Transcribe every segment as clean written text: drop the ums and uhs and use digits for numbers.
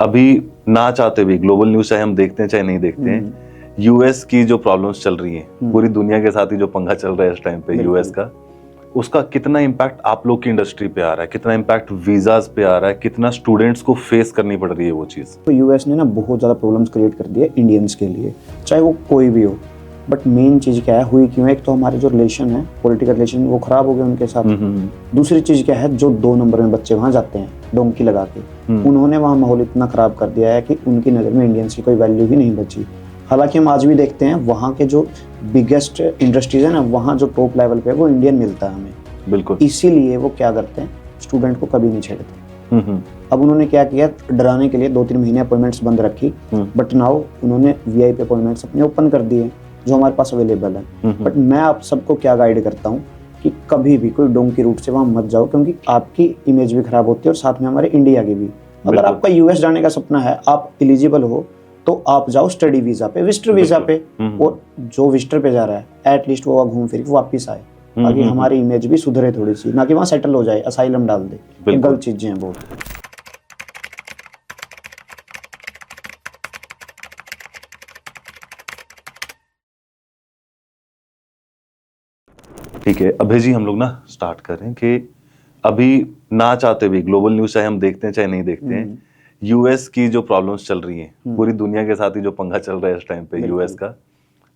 अभी ना चाहते हुए ग्लोबल न्यूज चाहे हम देखते हैं चाहे नहीं देखते हैं, यूएस की जो प्रॉब्लम्स चल रही हैं, पूरी दुनिया के साथ ही जो पंगा चल रहा है इस टाइम पे यूएस का, उसका कितना इम्पैक्ट आप लोग की इंडस्ट्री पे आ रहा है, कितना इम्पैक्ट वीजाज पे आ रहा है, कितना स्टूडेंट्स को फेस करनी पड़ रही है वो चीज़। तो यूएस ने ना बहुत ज़्यादा प्रॉब्लम्स क्रिएट कर दी है इंडियंस के लिए, चाहे वो कोई भी हो। बट मेन चीज़ क्या है, हुई क्यों है? एक तो हमारे जो रिलेशन है, पॉलिटिकल रिलेशन, वो खराब हो गए उनके साथ। दूसरी चीज़ क्या है, जो 2 नंबर में बच्चे वहाँ जाते हैं डोंकी लगा के, उन्होंने वहाँ माहौल इतना ख़राब कर दिया है कि उनकी नज़र में इंडियंस की कोई वैल्यू ही नहीं बची। हालांकि हम आज भी देखते हैं वहाँ के जो बिगेस्ट इंडस्ट्रीज है ना, वहाँ जो टॉप लेवल पे है वो इंडियन मिलता है हमें। बिल्कुल। इसीलिए वो क्या करते हैं, स्टूडेंट को कभी नहीं छेड़ते। अब उन्होंने क्या किया, डराने के लिए 2-3 महीने अपॉइंटमेंट्स बंद रखी, बट नाउ उन्होंने वीआईपी अपॉइंटमेंट्स अपने ओपन कर दिए जो हमारे पास अवेलेबल है। बट मैं आप सबको क्या गाइड करता हूँ कि कभी भी कोई डोंकी रूट से वहाँ मत जाओ, क्योंकि आपकी इमेज भी खराब होती है और साथ में हमारे इंडिया की भी। अगर आपका यूएस जाने का सपना है, आप एलिजिबल हो, तो आप जाओ स्टडी वीजा पे, विजिटर वीजा पे। और जो विजिटर पे जा रहा है एटलीस्ट वो घूम फिर वापिस आए, ताकि हमारी इमेज भी सुधरे थोड़ी सी, ना कि वहाँ सेटल हो जाए, असाइलम डाल दे। ये गलत चीजें हैं बहुत। ठीक है अभय जी, हम लोग ना स्टार्ट कर रहे हैं कि अभी ना चाहते हुए ग्लोबल न्यूज चाहे हम देखते हैं चाहे नहीं देखते हैं, यूएस की जो प्रॉब्लम्स चल रही हैं, पूरी दुनिया के साथ ही जो पंगा चल रहा है इस टाइम पे यूएस का,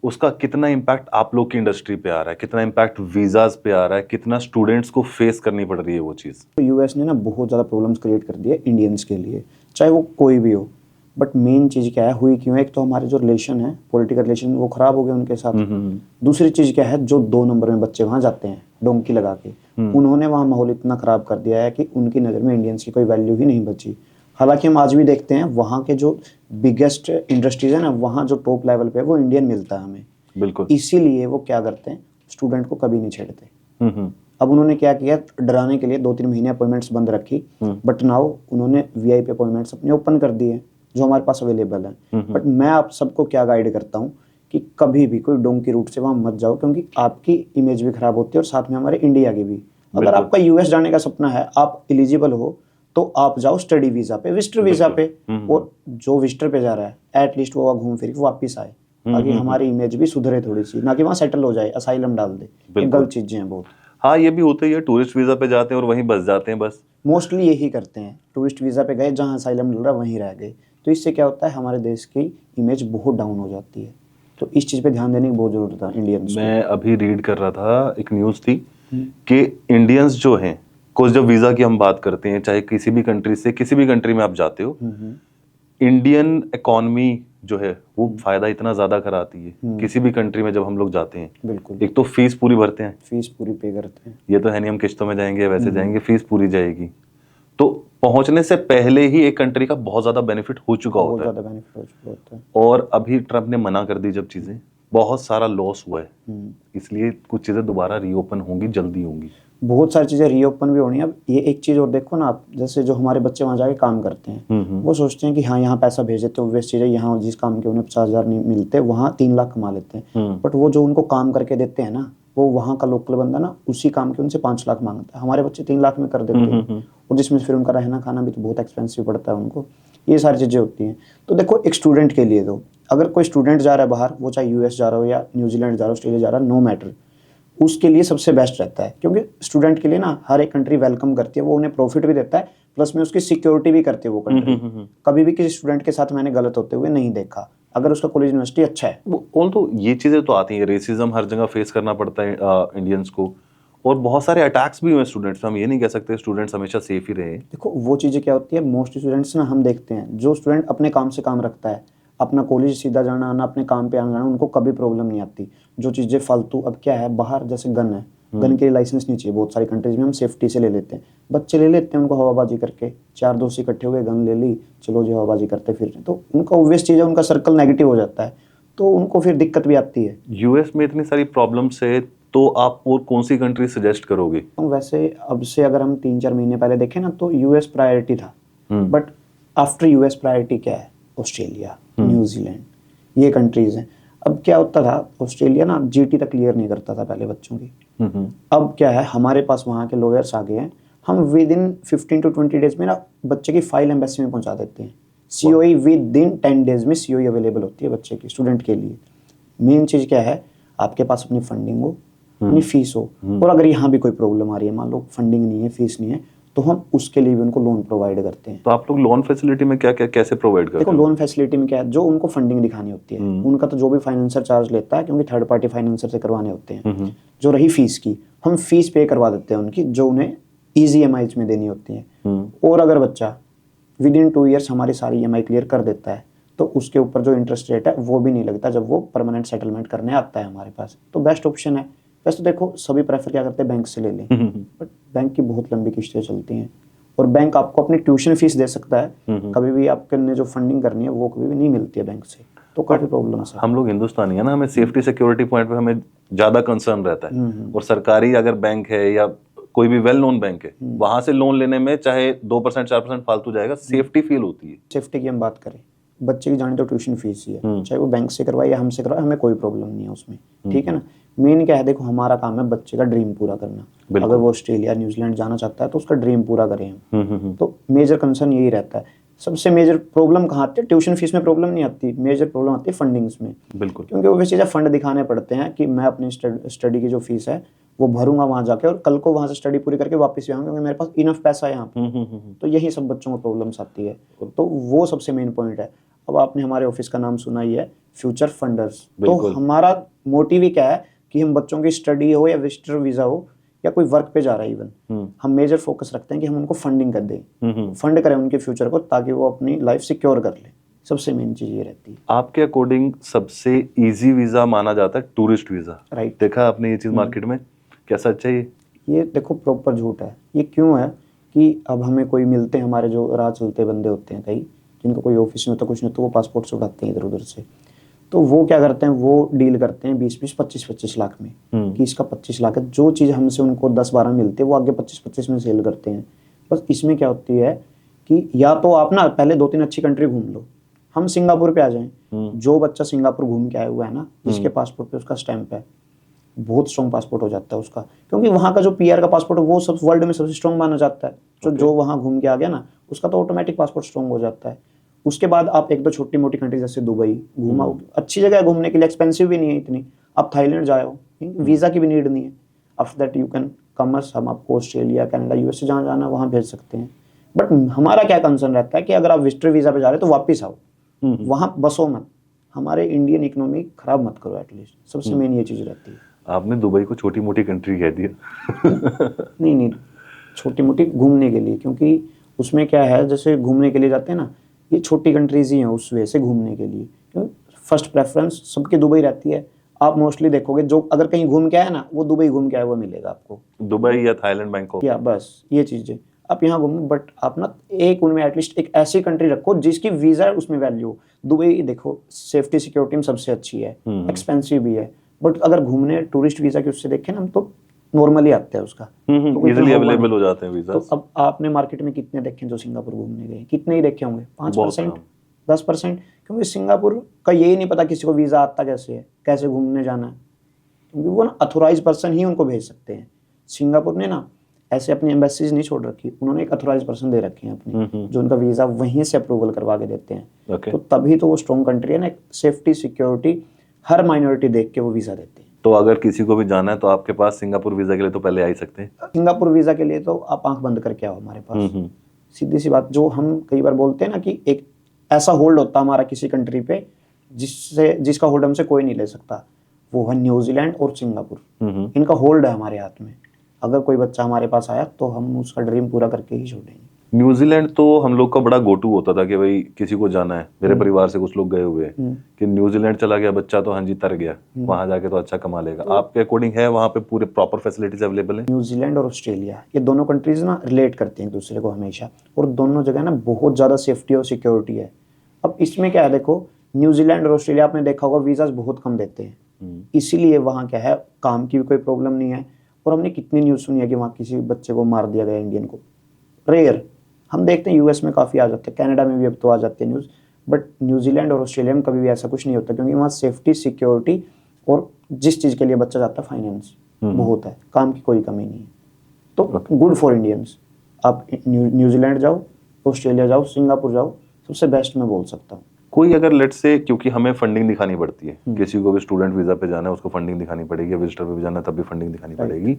उसका कितना इम्पैक्ट आप लोग की इंडस्ट्री पे आ रहा है, कितना इम्पैक्ट वीजाज पे आ रहा है, कितना स्टूडेंट्स को फेस करनी पड़ रही है वो चीज़। तो यूएस ने ना बहुत ज़्यादा प्रॉब्लम्स क्रिएट कर दी है इंडियंस के लिए, चाहे वो कोई भी हो। बट मेन चीज़ क्या है, हुई क्यों है? एक तो हमारे जो रिलेशन है, पॉलिटिकल रिलेशन, वो खराब हो गए उनके साथ। दूसरी चीज़ क्या है, जो 2 नंबर में बच्चे वहाँ जाते हैं डोंकी लगा के, उन्होंने वहाँ माहौल इतना ख़राब कर दिया है कि उनकी नज़र में इंडियंस की कोई वैल्यू ही नहीं बची। हालांकि हम आज भी देखते हैं वहाँ के जो बिगेस्ट इंडस्ट्रीज है ना, वहाँ जो टॉप लेवल पे है वो इंडियन मिलता है हमें। बिल्कुल। इसीलिए वो क्या करते हैं, स्टूडेंट को कभी नहीं छेड़ते। अब उन्होंने क्या किया, डराने के लिए 2-3 महीने अपॉइंटमेंट्स बंद रखी, बट नाउ उन्होंने वीआईपी अपॉइंटमेंट्स अपने ओपन कर दिए जो हमारे पास अवेलेबल है। बट मैं आप सबको क्या गाइड करता हूँ कि कभी भी कोई डोंकी रूट से वहाँ मत जाओ, क्योंकि आपकी इमेज भी खराब होती है और साथ में हमारे इंडिया की भी। अगर आपका यूएस जाने का सपना है, आप एलिजिबल हो, तो आप जाओ स्टडी वीजा पे, विजिटर वीजा पे। और जो विजिटर पे जा रहा है एटलीस्ट वो घूम फिर वापिस आए, ताकि हमारी इमेज भी सुधरे थोड़ी सी, ना कि वहाँ सेटल हो जाए, असाइलम डाल दे। ये गलत चीजें हैं बहुत। हाँ ये भी होता ही है, टूरिस्ट वीजा पे जाते हैं और वहीं बस जाते हैं बस। मोस्टली यही करते हैं, टूरिस्ट वीजा पे गए, जहाँ असाइलम मिल रहा है वहीं रह गए। तो इससे क्या होता है, हमारे देश की इमेज बहुत डाउन हो जाती है। तो इस चीज़ पे ध्यान देने की बहुत जरूरत है इंडियंस को। मैं अभी रीड कर रहा था, एक न्यूज़ थी कि इंडियंस जो हैं, कुछ जब वीज़ा की हम बात करते हैं, चाहे किसी भी कंट्री से किसी भी कंट्री में आप जाते हो, इंडियन इकोनॉमी जो है वो फायदा इतना ज़्यादा कराती है किसी भी कंट्री में जब हम लोग जाते हैं। बिल्कुल। एक तो फीस पूरी भरते हैं, फीस पूरी पे करते हैं, ये तो है नहीं हम किश्तों में जाएंगे वैसे जाएंगे, फीस पूरी जाएगी। तो पहुंचने से पहले ही एक कंट्री का बहुत ज्यादा बेनिफिट हो चुका होता है। बहुत ज्यादा बेनिफिट हो चुका होता है। और अभी ट्रम्प ने मना कर दी जब चीजें, बहुत सारा लॉस हुआ है, इसलिए कुछ चीजें दोबारा रीओपन होंगी, जल्दी होंगी। बहुत सारी चीज़ें रीओपन भी होनी है। अब ये एक चीज़ और देखो ना आप, जैसे जो हमारे बच्चे वहाँ जाके काम करते हैं, वो सोचते हैं कि हाँ यहाँ पैसा भेज देते, ऑब्वियस चीज़ है, यहाँ जिस काम के उन्हें 50,000 नहीं मिलते, वहाँ 3 लाख कमा लेते हैं। बट वो जो उनको काम करके देते हैं ना, वो वहाँ का लोकल बंदा ना उसी काम के उनसे 5 लाख मांगता है। हमारे बच्चे 3 लाख में कर देते हैं, और जिसमें फिर उनका रहना खाना भी तो बहुत एक्सपेंसिव पड़ता है उनको। ये सारी चीज़ें होती हैं। तो देखो एक स्टूडेंट के लिए, तो अगर कोई स्टूडेंट जा रहा है बाहर, वो चाहे यूएस जा रहा हो या न्यूजीलैंड जा रहा हो, ऑस्ट्रेलिया जा रहा है, नो मैटर, उसके लिए सबसे बेस्ट रहता है। क्योंकि स्टूडेंट के लिए ना हर एक कंट्री वेलकम करती है, वो उन्हें प्रॉफिट भी देता है, प्लस में उसकी सिक्योरिटी भी करती है वो कंट्री। कभी भी किसी स्टूडेंट के साथ मैंने गलत होते हुए नहीं देखा, अगर उसका कॉलेज यूनिवर्सिटी अच्छा है। और तो ये चीजें तो आती हैं, रेसिज्म हर जगह फेस करना पड़ता है इंडियंस को, और बहुत सारे अटैक्स भी हुए स्टूडेंट्स, हम ये नहीं कह सकते स्टूडेंट्स हमेशा सेफ ही रहे। देखो वो चीज़ें क्या होती है, मोस्ट स्टूडेंट्स ना, हम देखते हैं जो स्टूडेंट अपने काम से काम रखता है, अपना कॉलेज सीधा जाना आना, अपने काम पे आना जाना, उनको कभी प्रॉब्लम नहीं आती। जो चीज़ें फालतू, अब क्या है बाहर जैसे गन है, गन के लिए लाइसेंस नहीं चाहिए, बहुत सारी कंट्रीज में हम सेफ्टी से ले लेते हैं, बच्चे ले लेते हैं उनको हवाबाजी करके, 4 दोस्त इकट्ठे हुए, गन ले ली, चलो जी हवाबाजी करते फिर, तो उनका ऑब्वियस चीज़ है, उनका सर्कल नेगेटिव हो जाता है, तो उनको फिर दिक्कत भी आती है। यूएस में इतनी सारी प्रॉब्लम्स है, तो आप और कौन सी कंट्री सजेस्ट करोगे? वैसे अब से अगर हम 3-4 महीने पहले देखें ना, तो यूएस प्रायोरिटी था, बट आफ्टर यूएस प्रायोरिटी क्या है, ऑस्ट्रेलिया, न्यूजीलैंड, ये कंट्रीज हैं। अब क्या होता था, ऑस्ट्रेलिया ना जीटी तक क्लियर नहीं करता था पहले बच्चों की। अब क्या है, हमारे पास वहाँ के लॉयर्स आ गए हैं, हम विद इन 15 to 20 डेज में ना बच्चे की फाइल एम्बेसी में पहुँचा देते हैं, COE विद इन 10 डेज में COE अवेलेबल होती है बच्चे की, स्टूडेंट के लिए। मेन चीज़ क्या है, आपके पास अपनी फंडिंग हो, अपनी फीस हो, और अगर यहाँ भी कोई प्रॉब्लम आ रही है, मान लो फंडिंग नहीं है, फीस नहीं है, तो हम उसके लिए भी उनको लोन प्रोवाइड करते हैं। तो आप लोग लोन फैसिलिटी में क्या क्या कैसे प्रोवाइड करते देखो हो? लोन फैसिलिटी में क्या है, जो उनको फंडिंग दिखानी होती है, उनका तो जो भी फाइनेंसर चार्ज लेता है, क्योंकि थर्ड पार्टी फाइनेंसर से करवाने होते हैं। जो रही फीस की, हम फीस पे करवा देते हैं उनकी, जो उन्हें ईजी EMI में देनी होती है। और अगर बच्चा विद इन 2 ईयर्स हमारी सारी EMI क्लियर कर देता है, तो उसके ऊपर जो इंटरेस्ट रेट है वो भी नहीं लगता जब वो परमानेंट सेटलमेंट करने आता है हमारे पास। तो बेस्ट ऑप्शन है। वैसे तो देखो सभी प्रेफर क्या करते हैं, बैंक से ले लें, बट बैंक की बहुत लंबी किश्तें चलती हैं, और बैंक आपको अपनी ट्यूशन फीस दे सकता है, कभी भी आपके ने जो फंडिंग करनी है वो कभी भी नहीं मिलती है बैंक से, तो काफी प्रॉब्लम्स है। हम लोग हिंदुस्तानी है ना, हमें सेफ्टी सिक्योरिटी पॉइंट पे हमें ज्यादा कंसर्न रहता है। और सरकारी अगर बैंक है या कोई भी वेल नोन बैंक है, वहां से लोन लेने में चाहे 2% 4% फालतू जाएगा, सेफ्टी फील होती है। सेफ्टी की हम बात करें, बच्चे की जाने तो ट्यूशन फीस ही है, चाहे वो बैंक से करवाए या हमसे करवाए, हमें कोई प्रॉब्लम नहीं है उसमें, ठीक है ना। मेन क्या है, देखो हमारा काम है बच्चे का ड्रीम पूरा करना। अगर वो ऑस्ट्रेलिया न्यूजीलैंड जाना चाहता है तो उसका ड्रीम पूरा करें हम। तो मेजर कंसर्न यही रहता है। सबसे मेजर प्रॉब्लम कहाँ आती है, ट्यूशन फीस में प्रॉब्लम नहीं आती, मेजर प्रॉब्लम आती है फंडिंग्स में। बिल्कुल, क्योंकि वो चीज़ें फंड दिखाने पड़ते हैं कि मैं अपनी स्टडी की जो फीस है वो भरूंगा वहां जाके, और कल को वहां से स्टडी पूरी करके वापस भी आऊंगा, क्योंकि मेरे पास इनफ पैसा है यहाँ पे। तो यही सब बच्चों को प्रॉब्लम्स आती है, तो वो सबसे मेन पॉइंट है। अब आपने हमारे ऑफिस का नाम सुना ही है, फ्यूचर फंडर्स। तो हमारा मोटिव ही क्या है कि हम बच्चों की स्टडी हो या विजिटर वीजा हो या कोई वर्क पे जा रहा है इवन, हम मेजर फोकस रखते हैं कि हम उनको फंडिंग कर दें, फंड करें उनके फ्यूचर को, ताकि वो अपनी लाइफ सिक्योर कर ले। सबसे मेन चीज ये रहती है। आपके अकॉर्डिंग सबसे इजी वीजा माना जाता है टूरिस्ट वीजा, राइट? देखा आपने ये चीज मार्केट में, क्या सच है ये देखो प्रॉपर झूठ है। ये क्यों है कि अब हमें कोई मिलते हैं, हमारे जो राह चलते बंदे होते हैं कई, जिनका कोई ऑफिस नहीं होता कुछ नहीं, तो वो पासपोर्ट से उठाते हैं इधर उधर से। तो वो क्या करते हैं, वो डील करते हैं 20-20 25-25 लाख में, कि इसका 25 लाख है। जो चीज़ हमसे उनको 10-12 मिलती है वो आगे 25-25 में सेल करते हैं। बस इसमें क्या होती है कि या तो आप ना पहले 2-3 अच्छी कंट्री घूम लो, हम सिंगापुर पे आ जाएं। जो बच्चा सिंगापुर घूम के आया हुआ है ना, जिसके पासपोर्ट पे उसका स्टैंप है, बहुत स्ट्रॉन्ग पासपोर्ट हो जाता है उसका, क्योंकि वहाँ का जो PR का पासपोर्ट है वो सब वर्ल्ड में सबसे स्ट्रॉन्ग माना जाता है। जो वहाँ घूम के आ गया ना, उसका तो ऑटोमेटिक पासपोर्ट स्ट्रॉन्ग हो जाता है। उसके बाद आप एक दो छोटी मोटी कंट्री जैसे दुबई घूमाओ, अच्छी जगह है घूमने के लिए, एक्सपेंसिव भी नहीं है इतनी। आप थाईलैंड जाओ, वीज़ा की भी नीड नहीं है। After that you can commerce, हम आपको ऑस्ट्रेलिया, कनाडा, USA जहाँ जाना है वहाँ भेज सकते हैं। बट हमारा क्या कंसर्न रहता है कि अगर आप विजिटर वीज़ा पे जा रहे हो तो वापस आओ, वहाँ बसो मत, हमारे इंडियन इकोनॉमी खराब मत करो एटलीस्ट। सबसे मेन ये चीज़ रहती है। आपने दुबई को छोटी मोटी कंट्री कह दिया। नहीं, छोटी मोटी घूमने के लिए, क्योंकि उसमें क्या है, जैसे घूमने के लिए जाते हैं ना, ये छोटी कंट्रीज ही हैं उस वजह से घूमने के लिए। क्योंकि फर्स्ट प्रेफरेंस सबकी दुबई रहती है। आप मोस्टली देखोगे जो अगर कहीं घूम के आया ना, वो दुबई घूम के आया हुआ मिलेगा आपको, दुबई या थाईलैंड, बैंकॉक, या बस ये चीज़ें आप यहाँ घूमो। बट आप ना एक उनमें एटलीस्ट एक ऐसी कंट्री रखो जिसकी वीज़ा है उसमें वैल्यू हो। दुबई देखो सेफ्टी सिक्योरिटी में सबसे अच्छी है, एक्सपेंसिव भी है, बट अगर घूमने टूरिस्ट वीज़ा की उससे देखें ना, हम तो नॉर्मली आते हैं उसका, तो इजीली अवेलेबल हो जाते हैं वीजा। तो अब आपने मार्केट में कितने देखे जो सिंगापुर घूमने गए, कितने ही देखे होंगे, 5% 10%, क्योंकि सिंगापुर का यही नहीं पता किसी को वीज़ा आता कैसे है, कैसे घूमने जाना है, क्योंकि वो ना अथोराइज पर्सन ही उनको भेज सकते हैं। सिंगापुर ने ना ऐसे अपनी एम्बेसीज नहीं छोड़ रखी, उन्होंने एक अथोराइज पर्सन दे रखे हैं अपने, जो उनका वीज़ा वहीं से अप्रूवल करवा के देते हैं। तो तभी तो वो स्ट्रॉन्ग कंट्री है ना, सेफ्टी सिक्योरिटी हर माइनॉरिटी देख के वो वीज़ा देते हैं। तो अगर किसी को भी जाना है तो आपके पास सिंगापुर वीजा के लिए तो पहले आ ही सकते हैं। सिंगापुर वीज़ा के लिए तो आप आंख बंद करके आओ हमारे पास। सीधी सी बात, जो हम कई बार बोलते हैं ना कि एक ऐसा होल्ड होता हमारा किसी कंट्री पे जिसका होल्ड हमसे कोई नहीं ले सकता, वो है न्यूजीलैंड और सिंगापुर। इनका होल्ड है हमारे हाथ में। अगर कोई बच्चा हमारे पास आया तो हम उसका ड्रीम पूरा करके ही छोड़ेंगे। न्यूजीलैंड तो हम लोग का बड़ा गोटू होता था कि भाई किसी को जाना है, मेरे परिवार से कुछ लोग गए हुए हैं कि न्यूजीलैंड चला गया बच्चा तो हाँ जी तर गया, वहां जाके तो अच्छा कमा लेगा। आपके अकॉर्डिंग है वहां पे पूरे प्रॉपर फैसिलिटीज अवेलेबल है? न्यूजीलैंड और ऑस्ट्रेलिया ये दोनों कंट्रीज ना रिलेट करती हैं एक दूसरे को हमेशा, और दोनों जगह ना बहुत ज़्यादा सेफ्टी और सिक्योरिटी है। अब इसमें क्या है, देखो न्यूजीलैंड और ऑस्ट्रेलिया आपने देखा होगा वीज़ाज बहुत कम देते हैं, इसीलिए वहाँ क्या है, काम की भी कोई प्रॉब्लम नहीं है। और हमने कितनी न्यूज़ सुनी है कि वहाँ किसी बच्चे को मार दिया गया इंडियन को, रेयर हम देखते हैं। US में काफ़ी आ जाते हैं, कनाडा में भी अब तो आ जाती है न्यूज़, बट न्यूजीलैंड और ऑस्ट्रेलिया में कभी भी ऐसा कुछ नहीं होता, क्योंकि वहाँ सेफ्टी सिक्योरिटी और जिस चीज़ के लिए बच्चा जाता है फाइनेंस बहुत है, काम की कोई कमी नहीं है। तो गुड फॉर इंडियंस। आप न्यूजीलैंड जाओ, ऑस्ट्रेलिया जाओ, सिंगापुर जाओ, सबसे बेस्ट मैं बोल सकता हूँ। कोई अगर लेट से, क्योंकि हमें फंडिंग दिखानी पड़ती है, किसी को भी स्टूडेंट वीजा पे जाना है उसको फंडिंग दिखानी पड़ेगी, विजिटर पे भी जाना है तब भी फंडिंग दिखानी पड़ेगी,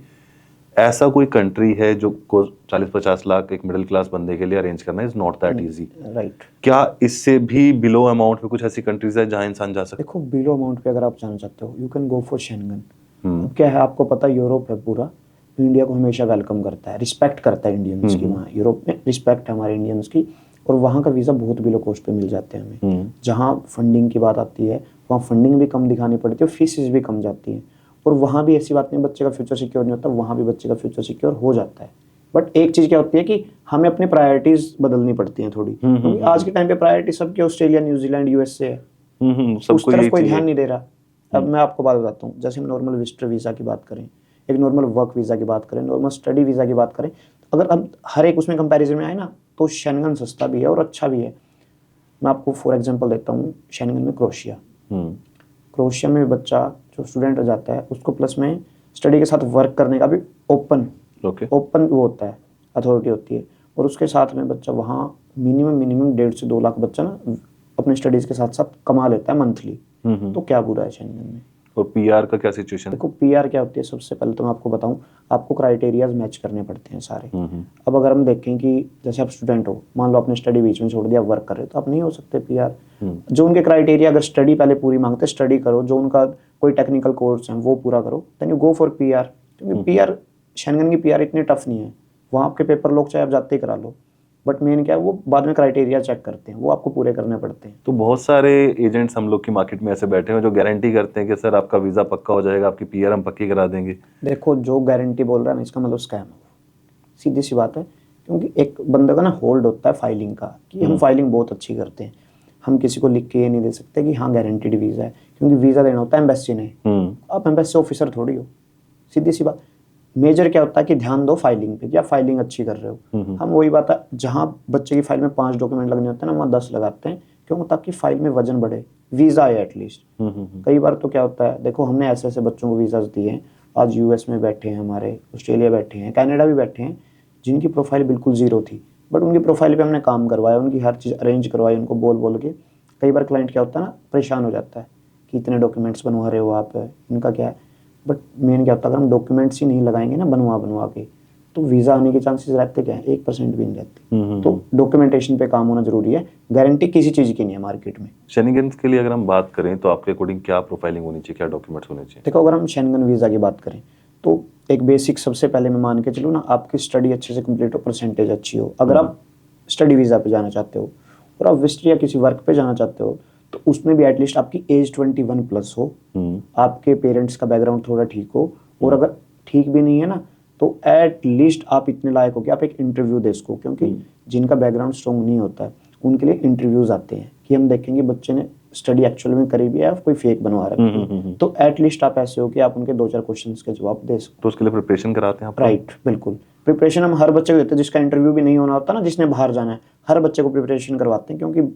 ऐसा कोई कंट्री है जो को 40-50 लाख एक मिडिल क्लास बंदे के लिए अरेंज करना is not that easy? Right. क्या इससे भी बिलो अमाउंट पे कुछ ऐसी कंट्रीज है जहां इंसान जा सकता देखो बिलो अमाउंट पे अगर आप जाना चाहते हो, you can go for Schengen. अब क्या है, आपको पता है यूरोप है पूरा, इंडिया को हमेशा वेलकम करता है, रिस्पेक्ट करता है इंडियंस की। वहाँ यूरोप में रिस्पेक्ट है हमारे इंडियंस की, और वहाँ का वीज़ा बहुत बिलो कॉस्ट पे मिल जाते हैं हमें। जहाँ फंडिंग की बात आती है वहाँ फंडिंग भी कम दिखानी पड़ती है और फीसेस भी कम जाती हैं, और वहाँ भी ऐसी बात नहीं बच्चे का फ्यूचर सिक्योर नहीं होता, वहाँ भी बच्चे का फ्यूचर सिक्योर हो जाता है। बट एक चीज़ क्या होती है कि हमें अपनी प्रायोरिटीज बदलनी पड़ती हैं थोड़ी, क्योंकि आज के टाइम पे प्रायोरिटी सबकी ऑस्ट्रेलिया, न्यूजीलैंड, यूएसए है, उस सबको तरफ यही कोई ध्यान चाहिए। नहीं दे रहा। अब मैं आपको बात बताता हूँ, जैसे हम नॉर्मल विजिटर वीज़ा की बात करें, एक नॉर्मल वर्क वीज़ा की बात करें, नॉर्मल स्टडी वीज़ा की बात करें, तो अगर हम हर एक उसमें कंपैरिजन में आए ना, तो शेंगन सस्ता भी है और अच्छा भी है। मैं आपको फॉर एग्जांपल देता हूँ, शेंगन में क्रोएशिया, क्रोएशिया में बच्चा जो स्टूडेंट जाता है उसको प्लस में स्टडी के साथ वर्क करने का भी ओपन वो होता है, अथॉरिटी होती है, और उसके साथ में बच्चा वहाँ मिनिमम 1.5 से 2 लाख बच्चा ना अपने स्टडीज़ के साथ साथ कमा लेता है मंथली। तो क्या बुरा है शेंगन में? और पीआर का क्या सिचुएशन? देखो पीआर क्या होती है, सबसे पहले तो मैं आपको बताऊं, आपको क्राइटेरियाज मैच करने पड़ते हैं सारे। अब अगर हम देखें कि जैसे आप स्टूडेंट हो, मान लो आपने स्टडी बीच में छोड़ दिया, वर्क कर रहे हो, तो आप नहीं हो सकते पीआर। जो उनके क्राइटेरिया, अगर स्टडी पहले पूरी मांगते, स्टडी करो, जो उनका कोई टेक्निकल कोर्स है वो पूरा करो, then you go for PR. क्योंकि पीआर, शेंगन की पीआर इतनी टफ नहीं है, वहाँ आपके पेपर लोग चाहे आप जाते ही करा लो, बट मेन क्या है, वो बाद में क्राइटेरिया चेक करते हैं, वो आपको पूरे करने पड़ते हैं। तो बहुत सारे एजेंट्स हम लोग की मार्केट में ऐसे बैठे हैं जो गारंटी करते हैं कि सर आपका वीजा पक्का हो जाएगा, आपकी पीआर हम पक्की करा देंगे। देखो जो गारंटी बोल रहा है ना, इसका मतलब स्कैम है, सीधी सी बात है। क्योंकि एक बंदे का ना होल्ड होता है फाइलिंग का, कि हम फाइलिंग बहुत अच्छी करते हैं, हम किसी को लिख के ये नहीं दे सकते कि हाँ गारंटीड वीज़ा है, क्योंकि वीज़ा देना होता है एम्बेसी ने, आप एम्बेसी ऑफिसर थोड़ी हो, सीधी सी बात। मेजर क्या होता है कि ध्यान दो फाइलिंग पे, क्या फाइलिंग अच्छी कर रहे हो। हम वही बात है, जहाँ बच्चे की फाइल में 5 डॉक्यूमेंट लगने होते हैं ना, वहाँ 10 लगाते हैं, क्यों? ताकि फाइल में वजन बढ़े, वीज़ा है एटलीस्ट। कई बार तो क्या होता है, देखो हमने ऐसे ऐसे बच्चों को वीज़ाज दिए हैं, आज यूएस में बैठे हैं हमारे, ऑस्ट्रेलिया बैठे हैं, कनाडा भी बैठे हैं, जिनकी प्रोफाइल बिल्कुल ज़ीरो थी, बट उनकी प्रोफाइल पे हमने काम करवाया, उनकी हर चीज़ अरेंज करवाई, उनको बोल बोल के। कई बार क्लाइंट क्या होता है ना, परेशान हो जाता है कि इतने डॉक्यूमेंट्स बनवा रहे हो आप, इनका क्या है। बट मेन क्या होता है, अगर हम डॉक्यूमेंट्स ही नहीं लगाएंगे ना बनवा के, तो वीज़ा आने के चांसेस रहते क्या है, 1% भी नहीं रहते। तो डॉक्यूमेंटेशन पे काम होना जरूरी है, गारंटी किसी चीज़ की नहीं है मार्केट में। शेंगन के लिए अगर हम बात करें तो आपके अकॉर्डिंग क्या प्रोफाइलिंग होनी चाहिए, क्या डॉक्यूमेंट्स होने चाहिए? देखो अगर हम शेंगन वीज़ा की बात करें तो एक बेसिक सबसे पहले मैं मान के चलूँ ना, आपकी स्टडी अच्छे से कंप्लीट हो, परसेंटेज अच्छी हो। अगर आप स्टडी वीज़ा पे जाना चाहते हो और आप विजिट या किसी वर्क पे जाना चाहते हो, तो उसमें भी एटलीस्ट आपकी एज 21 प्लस हो, आपके पेरेंट्स का बैकग्राउंड थोड़ा ठीक हो, और अगर ठीक भी नहीं है ना, तो एट लीस्ट आप इतने लायक हो कि आप एक इंटरव्यू दे सको। क्योंकि जिनका बैकग्राउंड स्ट्रॉन्ग नहीं होता है उनके लिए इंटरव्यूज आते हैं कि हम देखेंगे बच्चे ने स्टडी एक्चुअल में करी भी है, कोई फेक बनवा रखा है, तो एटलीस्ट आप ऐसे हो कि आप उनके 2-4 क्वेश्चंस के जवाब दे सको। तो उसके लिए प्रिपरेशन कराते हैं आप? राइट, बिल्कुल। प्रिपरेशन हम हर बच्चे को देते हैं, जिसका इंटरव्यू भी नहीं होना होता ना, जिसने बाहर जाना है, हर बच्चे को प्रिपरेशन करवाते हैं। क्योंकि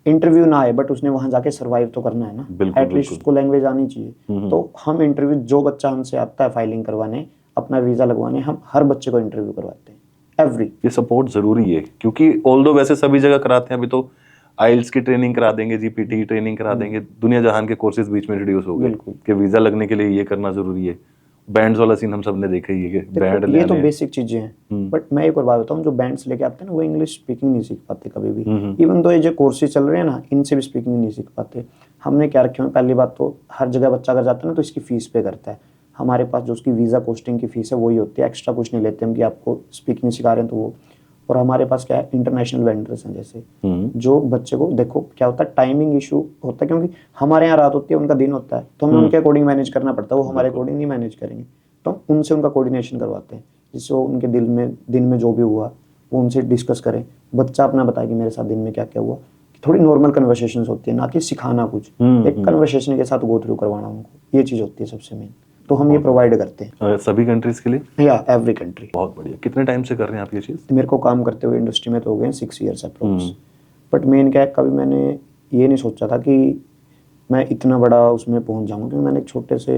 इंटरव्यू ना आए बट उसने वहां जाके सर्वाइव तो करना है ना, एटलीस्ट उसको लैंग्वेज आनी चाहिए। तो हम इंटरव्यू, जो बच्चा हमसे आता है फाइलिंग करवाने, अपना वीज़ा लगवाने, हम हर बच्चे को इंटरव्यू करवाते हैं, एवरी। ये सपोर्ट जरूरी है, क्योंकि ऑल्दो वैसे सभी जगह कराते हैं, अभी तो आइल्स की ट्रेनिंग करा देंगे, जीपीटी की ट्रेनिंग करा देंगे, दुनिया जहान के कोर्सेज बीच में इंट्रोड्यूस हो गए कि वीजा लगने के लिए ये करना जरूरी है। बैंड्स वाला सीन हम सब ने देखा ही है कि बैंड ये तो बेसिक चीजें हैं। बट मैं एक और बात बताऊं, जो बैंड्स लेके आते हैं ना, वो इंग्लिश स्पीकिंग नहीं सीख पाते कभी भी। इवन तो ये जो कोर्सेज चल रहे हैं ना, इनसे भी स्पीकिंग नहीं सीख पाते। हमने क्या रखे हैं, पहली बात तो हर जगह बच्चा अगर जाता है ना, तो इसकी फीस पे करता है। हमारे पास जो उसकी वीज़ा कोस्टिंग की फीस है वही होती है, एक्स्ट्रा कुछ नहीं लेते हम कि आपको स्पीकिंग सिखा रहे हैं तो वो। और हमारे पास क्या है, इंटरनेशनल वेंडर्स हैं, जैसे जो बच्चे को, देखो क्या होता है, टाइमिंग इशू होता है, क्योंकि हमारे यहाँ रात होती है, उनका दिन होता है, तो हमें उनके अकॉर्डिंग मैनेज करना पड़ता है, वो हमारे अकॉर्डिंग नहीं मैनेज करेंगे, तो हम उनसे उनका कोऑर्डिनेशन करवाते हैं, जिससे वो उनके दिन में जो भी हुआ वो उनसे डिस्कस करें। बच्चा अपना बताए कि मेरे साथ दिन में क्या क्या हुआ। थोड़ी नॉर्मल कन्वर्सेशंस होती है, ना कि सिखाना कुछ, एक कन्वर्सेशन के साथ गो थ्रू करवाना उनको, ये चीज़ होती है सबसे मेन। तो हम ये प्रोवाइड करते हैं सभी कंट्रीज के लिए, या एवरी कंट्री। बहुत बढ़िया। कितने टाइम से कर रहे हैं आप ये चीज़? मेरे को काम करते हुए इंडस्ट्री में तो हो गए 6 ईयर्स अप्रोक्स। बट मेन क्या है, कभी मैंने ये नहीं सोचा था कि मैं इतना बड़ा उसमें पहुंच जाऊंगा, क्योंकि मैंने एक छोटे से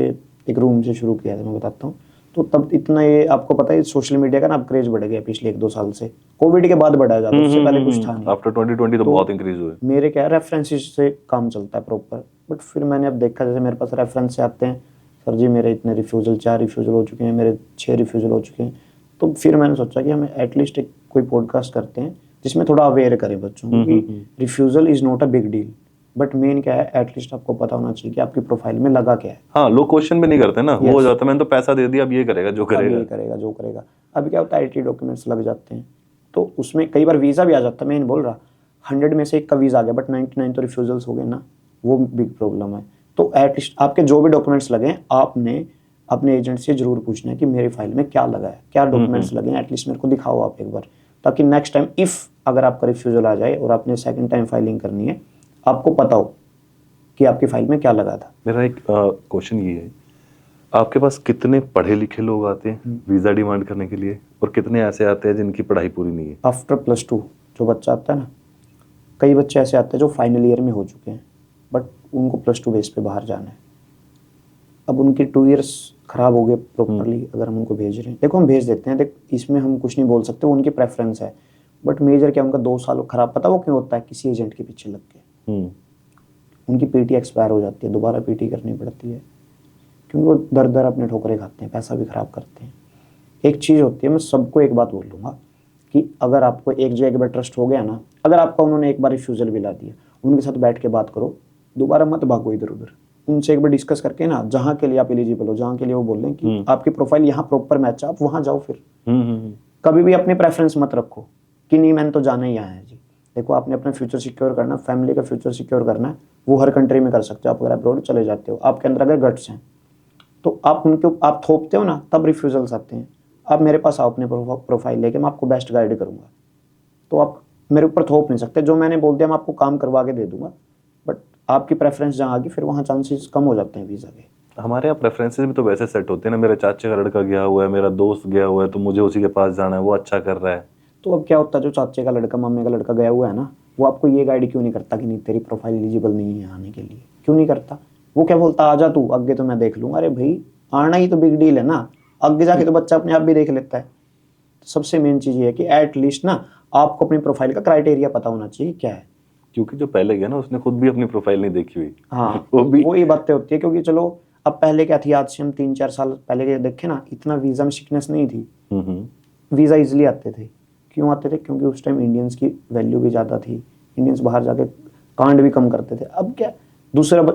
एक रूम से शुरू किया था, मैं बताता हूँ। तो तब इतना ये आपको पता है सोशल मीडिया का ना अब क्रेज बढ़ गया पिछले 1-2 साल से, कोविड के बाद बढ़ा ज्यादा, उससे पहले कुछ था नहीं। आफ्टर 2020 तो बहुत इंक्रीज हुए। मेरे क्या रेफरेंसेस से काम चलता है प्रॉपर, बट फिर मैंने अब देखा जैसे मेरे पास रेफरेंस से आते हैं, सर जी मेरे इतने रिफ्यूज़ल 4 रिफ्यूज़ल हो चुके हैं, मेरे 6 रिफ्यूज़ल हो चुके हैं, तो फिर मैंने सोचा कि हम एटलीस्ट एक कोई पॉडकास्ट करते हैं जिसमें थोड़ा अवेयर करें बच्चों को कि refusal is not a big deal, but main क्या है एटलीस्ट आपको पता होना चाहिए कि आपकी प्रोफाइल में लगा क्या है। हाँ, लोग क्वेश्चन भी नहीं करते ना, वो हो जाता है मैंने तो पैसा दे दिया अब ये करेगा जो अब करेगा। ये करेगा जो करेगा। अभी क्या होता है IT डॉक्यूमेंट्स लग जाते हैं, तो उसमें कई बार वीज़ा भी आ जाता है, मैं नहीं बोल रहा 100 में से 1 का वीज़ा आ गया, बट 99 तो रिफ्यूजल्स हो गए ना, वो बिग प्रॉब्लम है। तो एटलीस्ट आपके जो भी डॉक्यूमेंट्स लगे हैं आपने अपने एजेंट से जरूर पूछना है कि मेरी फाइल में क्या लगा है, क्या डॉक्यूमेंट्स लगे हैं, एटलीस्ट मेरे को दिखाओ आप एक बार, ताकि नेक्स्ट टाइम इफ़ अगर आपका रिफ्यूजल आ जाए और आपने सेकंड टाइम फाइलिंग करनी है, आपको पता हो कि आपकी फाइल में क्या लगा था। मेरा एक क्वेश्चन ये है, आपके पास कितने पढ़े लिखे लोग आते हैं वीज़ा डिमांड करने के लिए, और कितने ऐसे आते हैं जिनकी पढ़ाई पूरी नहीं है? आफ्टर +2 जो बच्चा आता है ना, कई बच्चे ऐसे आते हैं जो फाइनल ईयर में हो चुके हैं, बट उनको +2 बेस पे बाहर जाना है। अब उनके 2 इयर्स खराब हो गए प्रॉपरली, अगर हम उनको भेज रहे हैं, देखो हम भेज देते हैं, देख इसमें हम कुछ नहीं बोल सकते, वो उनकी प्रेफरेंस है, बट मेजर क्या उनका 2 साल खराब, पता वो क्यों होता है? किसी एजेंट के पीछे लग के उनकी PT एक्सपायर हो जाती है, दोबारा PT करनी पड़ती है, क्योंकि वो दर दर अपने ठोकरे खाते हैं, पैसा भी खराब करते हैं। एक चीज़ होती है, मैं सबको एक बात बोल लूँगा कि अगर आपको एक जगह पर ट्रस्ट हो गया ना, अगर आपका उन्होंने एक बार रिफ्यूज़ल भी ला दिया, उनके साथ बैठ के बात करो, दोबारा मत भागो इधर उधर, उनसे एक बार डिस्कस करके ना, जहाँ के लिए आप एलिजिबल हो, जहाँ के लिए वो बोल रहे हैं कि आपकी प्रोफाइल यहाँ प्रॉपर मैच है, आप वहाँ जाओ। फिर कभी भी अपनी प्रेफरेंस मत रखो कि नहीं मैंने तो जाना ही यहाँ है जी। देखो आपने अपना फ्यूचर सिक्योर करना, फैमिली का फ्यूचर सिक्योर करना है, वो हर कंट्री में कर सकते हो आप। अगर अब्रॉड चले जाते हो, आपके अंदर अगर गट्स हैं तो आप उनके आप थोपते हो ना, तब रिफ्यूजल्स आते हैं। आप मेरे पास आओ अपने प्रोफाइल लेके, मैं आपको बेस्ट गाइड करूँगा। तो आप मेरे ऊपर थोप नहीं सकते, जो मैंने बोल दिया मैं आपको काम करवा के दे दूंगा, बट आपकी प्रेफरेंस जहाँ आ गई फिर वहाँ चांसेस कम हो जाते हैं वीज़ा के। हमारे यहाँ प्रेफरेंसेस भी तो वैसे सेट होते हैं ना, मेरे चाचे का लड़का गया हुआ है, मेरा दोस्त गया हुआ है, तो मुझे उसी के पास जाना है, वो अच्छा कर रहा है। तो अब क्या होता है, जो चाचे का लड़का मम्मी का लड़का गया हुआ है ना, वो आपको ये गाइड क्यों नहीं करता कि नहीं तेरी प्रोफाइल एलिजिबल नहीं है आने के लिए? क्यों नहीं करता? वो क्या बोलता, आजा तू आगे तो मैं देख लूँगा। अरे भाई आना ही तो बिग डील है ना, आगे जाके तो बच्चा अपने आप भी देख लेता है। तो सबसे मेन चीज़ ये है कि एटलीस्ट ना आपको अपनी प्रोफाइल का क्राइटेरिया पता होना चाहिए क्या है। क्योंकि जो पहले गया ना उसने खुद भी अपनी प्रोफाइल नहीं देखी हुई। हाँ वो ये बातें होती है, क्योंकि चलो अब पहले क्या थी, आज से हम 3-4 साल पहले के देखे ना, इतना वीज़ा में सिकनेस नहीं थी, वीज़ा इजीली आते थे। क्यों आते थे? क्योंकि उस टाइम इंडियंस की वैल्यू भी ज़्यादा थी, इंडियंस बाहर जाके कांड भी कम करते थे। अब क्या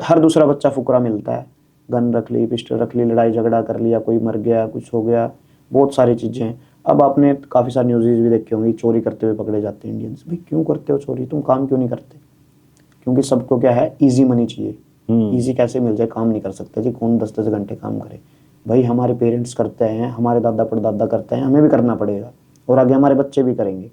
हर दूसरा बच्चा फुकरा मिलता है, गन रख ली, पिस्टल रख ली, लड़ाई झगड़ा कर लिया, कोई मर गया, कुछ हो गया, बहुत सारी चीज़ें हैं। अब आपने काफ़ी सारी न्यूज़ भी देखे होंगी, चोरी करते हुए पकड़े जाते हैं इंडियंस। भाई क्यों करते हो चोरी? तुम काम क्यों नहीं करते? क्योंकि सबको क्या है, ईजी मनी चाहिए। ईजी कैसे मिल जाए, काम नहीं कर सकते जी, कौन 10-10 घंटे काम करे? भाई हमारे पेरेंट्स करते हैं, हमारे दादा परदादा करते हैं, हमें भी करना पड़ेगा, और आगे हमारे बच्चे भी करेंगे।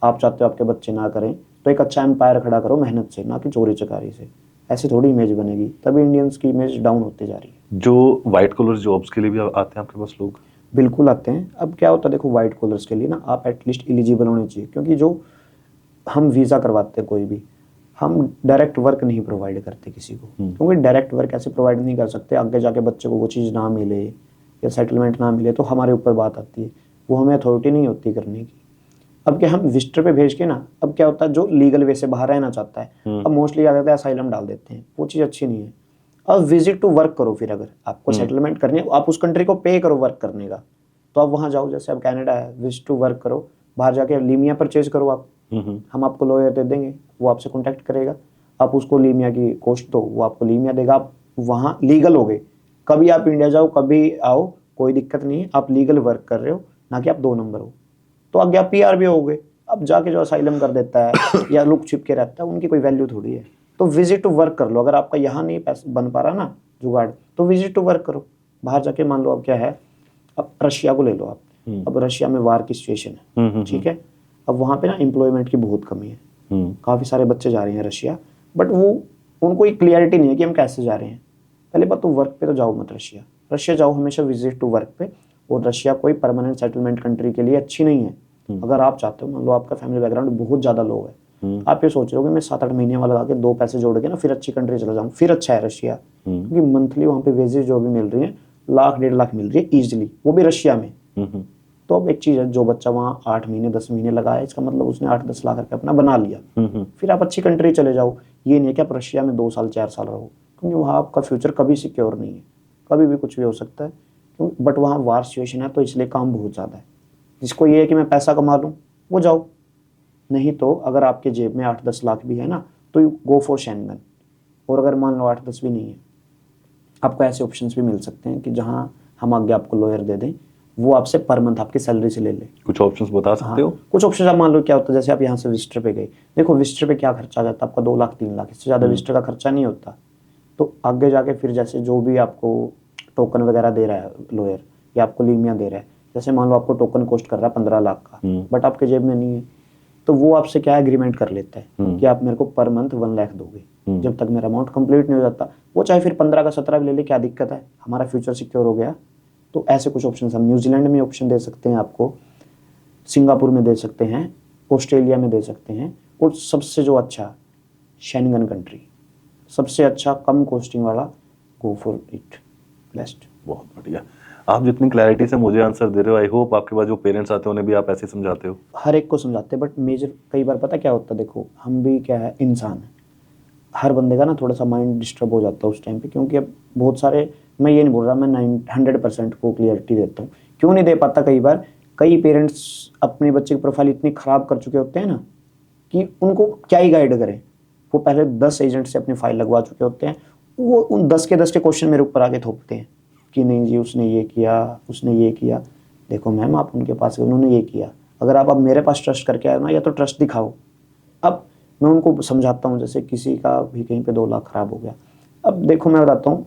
आप चाहते हो आपके बच्चे ना करें, तो एक अच्छा एम्पायर खड़ा करो मेहनत से, ना कि चोरी चकारी से। ऐसी थोड़ी इमेज बनेगी, तभी इंडियंस की इमेज डाउन होती जा रही है। जो व्हाइट कॉलर जॉब्स के लिए भी आते हैं आपके पास लोग? बिल्कुल आते हैं। अब क्या होता है, देखो व्हाइट कॉलर्स के लिए ना आप एटलीस्ट एलिजिबल होने चाहिए, क्योंकि जो हम वीज़ा करवाते हैं कोई भी, हम डायरेक्ट वर्क नहीं प्रोवाइड करते किसी को, क्योंकि डायरेक्ट वर्क ऐसे प्रोवाइड नहीं कर सकते, आगे जाके बच्चे को वो चीज़ ना मिले या सेटलमेंट ना मिले तो हमारे ऊपर बात आती है, वो हमें अथॉरिटी नहीं होती करने की। अब क्या हम विजिटर पे भेज के ना, अब क्या होता है, जो लीगल वे से बाहर रहना चाहता है, अब मोस्टली क्या करते हैं, असाइलम डाल देते हैं, वो चीज़ अच्छी नहीं है। अब विजिट टू वर्क करो, फिर अगर आपको सेटलमेंट करनी है, आप उस कंट्री को पे करो वर्क करने का, तो आप वहाँ जाओ। जैसे अब कनाडा है, विजिट टू वर्क करो, बाहर जाके लीमिया परचेज करो आप, हम आपको लॉयर दे देंगे, वो आपसे कॉन्टैक्ट करेगा, आप उसको लीमिया की कॉस्ट दो, वो आपको लीमिया देगा, आप वहाँ लीगल हो गए। कभी आप इंडिया जाओ, कभी आओ, कोई दिक्कत नहीं है, आप लीगल वर्क कर रहे हो, ना कि आप 2 नंबर हो, तो आगे आप PR भी हो गए। अब जाके जो असाइलम कर देता है या लुक छिप के रहता है, उनकी कोई वैल्यू थोड़ी है। तो विजिट टू वर्क कर लो, अगर आपका यहाँ नहीं पैसा बन पा रहा ना जुगाड़, तो विजिट टू वर्क करो। बाहर जाके मान लो अब क्या है, अब रशिया को ले लो आप, अब रशिया में वार की सिचुएशन है, ठीक है, अब वहाँ पे ना एम्प्लॉयमेंट की बहुत कमी है, काफ़ी सारे बच्चे जा रहे हैं रशिया, बट वो उनको एक क्लियरिटी नहीं है कि हम कैसे जा रहे हैं। पहले बात तो वर्क पे तो जाओ मत, रशिया जाओ हमेशा विजिट टू वर्क पे। और रशिया कोई परमानेंट सेटलमेंट कंट्री के लिए अच्छी नहीं है। अगर आप चाहते हो, मान लो आपका फैमिली बैकग्राउंड बहुत ज़्यादा लो है, आप ये सोच रहे हो कि मैं 7-8 महीने वाला लगा के 2 पैसे जोड़ के ना फिर अच्छी कंट्री चला जाऊँ, फिर अच्छा है रशिया, क्योंकि मंथली वहाँ पे वेजेज जो भी मिल रही हैं लाख 1.5 लाख मिल रही है इजीली, वो भी रशिया में। तो अब एक चीज है, जो बच्चा वहाँ 8 महीने 10 महीने लगाया, इसका मतलब उसने 8-10 लाख रुपए अपना बना लिया। फिर आप अच्छी कंट्री चले जाओ, ये नहीं है कि आप रशिया में 2 साल 4 साल रहो, क्योंकि वहाँ आपका फ्यूचर कभी सिक्योर नहीं है, कभी भी कुछ भी हो सकता है। क्योंकि बट वहाँ वार सिचुएशन है, तो इसलिए काम बहुत ज़्यादा है। जिसको ये है कि मैं पैसा कमा लूँ वो जाओ, नहीं तो अगर आपके जेब में 8-10 लाख भी है ना, तो गो फॉर शेंगन। और अगर मान लो 8-10 भी नहीं है, आपको ऐसे ऑप्शंस भी मिल सकते हैं कि जहाँ हम आगे आपको लॉयर दे दें, वो आपसे पर मंथ आपकी सैलरी से ले ले। कुछ ऑप्शंस बता सकते हो? कुछ ऑप्शन आप मान लो क्या होता है, जैसे आप यहाँ से विजिटर पे गए, देखो विजिटर पे क्या खर्चा आ जाता है आपका, 2 लाख 3 लाख, इससे ज़्यादा विजिटर का खर्चा नहीं होता। तो आगे जाके फिर जैसे जो भी आपको टोकन वगैरह दे रहा है लॉयर, या आपको लीमिया दे रहा है, जैसे मान लो आपको टोकन कॉस्ट कर रहा है 15 लाख का, बट आपके जेब में नहीं है, तो वो आपसे क्या एग्रीमेंट कर लेता है कि आप मेरे को पर मंथ 1 लाख दोगे जब तक मेरा अमाउंट कंप्लीट नहीं हो जाता। वो चाहे फिर 15 का 17 भी ले ले, क्या दिक्कत है, हमारा फ्यूचर सिक्योर हो गया। तो ऐसे कुछ ऑप्शन हम न्यूजीलैंड में ऑप्शन दे सकते हैं आपको, सिंगापुर में दे सकते हैं, ऑस्ट्रेलिया में दे सकते हैं, और सबसे जो अच्छा शेंगन कंट्री, सबसे अच्छा कम कॉस्टिंग वाला, गो फॉर इट, बेस्ट। बहुत बढ़िया, आप जितनी क्लैरिटी से मुझे आंसर दे रहे हो, आई होप आपके पास जो पेरेंट्स आते हैं उन्हें भी आप ऐसे समझाते हो। हर एक को समझाते हैं, बट मेजर कई बार पता क्या होता है, देखो हम भी क्या है, इंसान है, हर बंदे का ना थोड़ा सा माइंड डिस्टर्ब हो जाता है उस टाइम पे, क्योंकि अब बहुत सारे, मैं ये नहीं बोल रहा मैं 100% को क्लियरिटी देता हूँ, क्यों नहीं दे पाता, कई बार कई पेरेंट्स अपने बच्चे की प्रोफाइल इतनी ख़राब कर चुके होते हैं ना कि उनको क्या ही गाइड करें। वो पहले 10 एजेंट से अपनी फाइल लगवा चुके होते हैं, वो उन 10 के 10 के क्वेश्चन मेरे ऊपर आके थोपते हैं कि नहीं जी उसने ये किया, उसने ये किया। देखो मैम, आप उनके पास गए, उन्होंने ये किया, अगर आप अब मेरे पास ट्रस्ट करके आए ना, या तो ट्रस्ट दिखाओ। अब मैं उनको समझाता हूँ, जैसे किसी का भी कहीं पे 2 लाख ख़राब हो गया। अब देखो मैं बताता हूँ,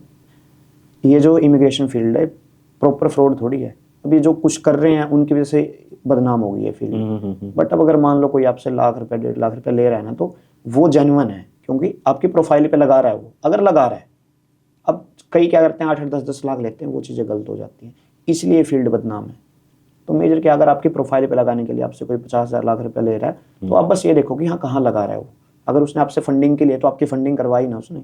ये जो इमिग्रेशन फील्ड है प्रॉपर फ्रॉड थोड़ी है। अब ये जो कुछ कर रहे हैं उनकी वजह से बदनाम हो गई है फील्ड। बट अब अगर मान लो कोई आपसे लाख रुपए 1.5 लाख रुपए ले रहा है ना, तो वो जेन्युइन है, क्योंकि आपकी प्रोफाइल पे लगा रहा है वो, अगर लगा रहा है। अब कई क्या करते हैं 8-8 10-10 लाख लेते हैं, वो चीज़ें गलत हो जाती हैं, इसलिए फील्ड बदनाम है। तो मेजर क्या, अगर आपकी प्रोफाइल पे लगाने के लिए आपसे कोई 50,000 लाख रुपए ले रहा है, तो आप बस ये देखो कि हाँ कहाँ लगा रहा है वो। अगर उसने आपसे फंडिंग के लिए, तो आपकी फंडिंग करवाई ना उसने,